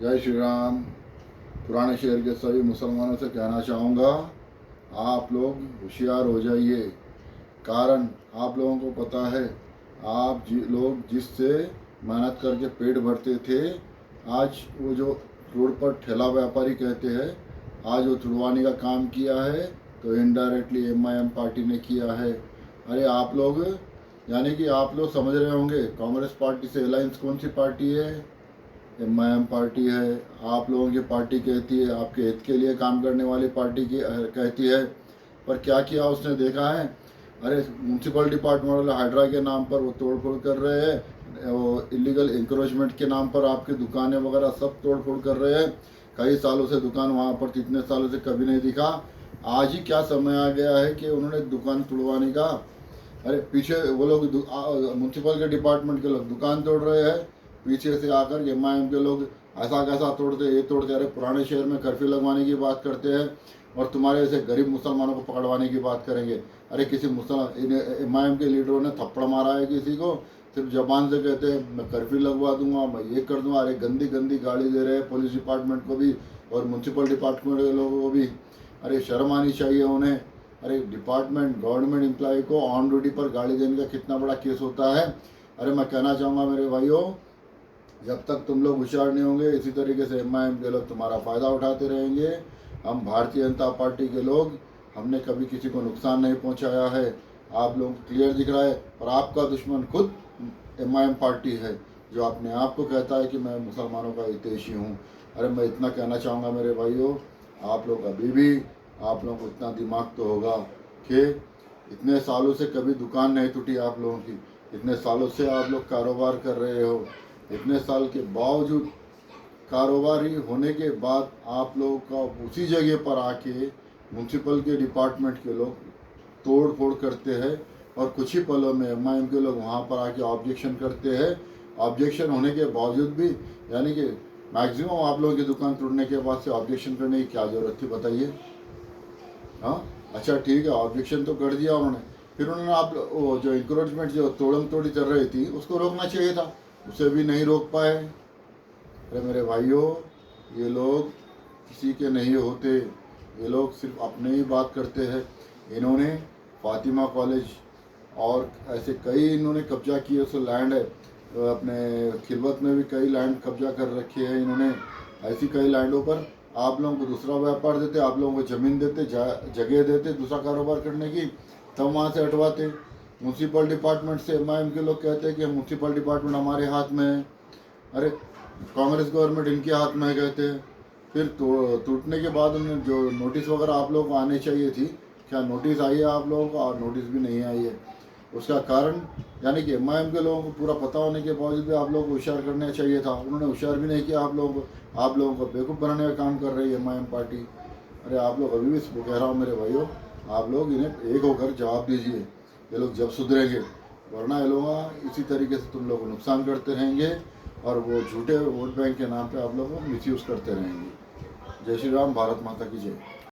जय श्री राम। पुराने शहर के सभी मुसलमानों से कहना चाहूँगा, आप लोग होशियार हो जाइए। कारण आप लोगों को पता है, आप लोग जिससे मेहनत करके पेट भरते थे, आज वो जो रोड पर ठेला व्यापारी कहते हैं, आज वो छुड़वाने का काम किया है, तो इनडायरेक्टली एमआईएम पार्टी ने किया है। अरे आप लोग, यानी कि आप लोग समझ रहे होंगे, कांग्रेस पार्टी से अलायंस कौन सी पार्टी है? एमआईएम पार्टी है। आप लोगों की पार्टी कहती है आपके हित के लिए काम करने वाली पार्टी की कहती है, पर क्या किया उसने देखा है? अरे म्यूनसिपल डिपार्टमेंट वाले हाइड्रा के नाम पर वो तोड़ फोड़ कर रहे हैं, वो इलीगल इंक्रोचमेंट के नाम पर आपकी दुकानें वगैरह सब तोड़ फोड़ कर रहे हैं। कई सालों से दुकान वहाँ पर कितने सालों से कभी नहीं दिखा, आज ही क्या समय आ गया है कि उन्होंने दुकान तोड़वाने का। अरे पीछे वो लोग म्यूनसिपल के डिपार्टमेंट के लोग दुकान तोड़ रहे हैं, पीछे से आकर एमआईएम के लोग ऐसा कैसा तोड़ते ये तोड़ते। अरे पुराने शहर में कर्फ्यू लगवाने की बात करते हैं और तुम्हारे ऐसे गरीब मुसलमानों को पकड़वाने की बात करेंगे। अरे किसी एमआईएम के लीडरों ने थप्पड़ मारा है किसी को, सिर्फ जबान से कहते हैं मैं कर्फ्यू लगवा दूंगा, मैं ये कर दूंगा। अरे गंदी गंदी गाली दे रहे हैं पुलिस डिपार्टमेंट को भी और म्यूनसिपल डिपार्टमेंट के लोगों को भी। अरे शर्म आनी चाहिए उन्हें। अरे डिपार्टमेंट गवर्नमेंट एम्प्लॉय को ऑन ड्यूटी पर गाली देने का कितना बड़ा केस होता है। अरे मैं कहना चाहूँगा मेरे भाइयों, जब तक तुम लोग होशियार नहीं होंगे, इसी तरीके से एमआईएम के लोग तुम्हारा फ़ायदा उठाते रहेंगे। हम भारतीय जनता पार्टी के लोग, हमने कभी किसी को नुकसान नहीं पहुंचाया है। आप लोगों को क्लियर दिख रहा है। और आपका दुश्मन खुद एमआईएम पार्टी है, जो अपने आप को कहता है कि मैं मुसलमानों का हितैषी हूँ। अरे मैं इतना कहना चाहूँगा मेरे भाइयों, आप लोग अभी भी, आप लोगों को इतना दिमाग तो होगा कि इतने सालों से कभी दुकान नहीं टूटी आप लोगों की, इतने सालों से आप लोग कारोबार कर रहे हो, इतने साल के बावजूद कारोबारी होने के बाद आप लोगों का उसी जगह पर आके म्यूनसिपल के डिपार्टमेंट के लोग तोड़ फोड़ करते हैं और कुछ ही पलों में एमआईएम के लोग वहाँ पर आके ऑब्जेक्शन करते हैं। ऑब्जेक्शन होने के बावजूद भी, यानी कि मैक्सिमम आप लोगों की दुकान तोड़ने के बाद से ऑब्जेक्शन करने की क्या ज़रूरत थी बताइए? हाँ अच्छा ठीक है, ऑब्जेक्शन तो कर दिया उन्होंने, फिर उन्होंने आप वो जो इंक्रोचमेंट जो तोड़म तोड़ी चल रही थी उसको रोकना चाहिए था, उसे भी नहीं रोक पाए। अरे मेरे भाइयों, ये लोग किसी के नहीं होते, ये लोग सिर्फ अपने ही बात करते हैं। इन्होंने फातिमा कॉलेज और ऐसे कई इन्होंने कब्जा किए, उस लैंड है अपने खिलवत में भी कई लैंड कब्जा कर रखी है इन्होंने। ऐसी कई लैंडों पर आप लोगों को दूसरा व्यापार देते, आप लोगों को ज़मीन देते, जगह देते दूसरा कारोबार करने की, तब वहाँ से हटवाते। म्यूनसिपल डिपार्टमेंट से एमआईएम के लोग कहते हैं कि म्यूनसिपल डिपार्टमेंट हमारे हाथ में है। अरे कांग्रेस गवर्नमेंट इनके हाथ में है कहते हैं। फिर टूटने के बाद उन्हें जो नोटिस वगैरह आप लोगों को आनी चाहिए थी, क्या नोटिस आई है आप लोगों को? और नोटिस भी नहीं आई है। उसका कारण, यानी कि एमआईएम के लोगों को पूरा पता होने के बावजूद भी आप लोगों को होशियार करना चाहिए था, उन्होंने होशियार भी नहीं किया। आप लोगों को, आप लोगों को बेवकूफ़ बनाने का काम कर रही है एमआईएम पार्टी। अरे आप लोग अभी भी कह रहा हूँ मेरे भाइयों, आप लोग इन्हें एक होकर जवाब दीजिए, ये लोग जब सुधरेंगे, वरना ये लोग इसी तरीके से तुम लोग को नुकसान करते रहेंगे और वो झूठे वोट बैंक के नाम पे आप लोग मिसयूज़ करते रहेंगे। जय श्री राम, भारत माता की जय।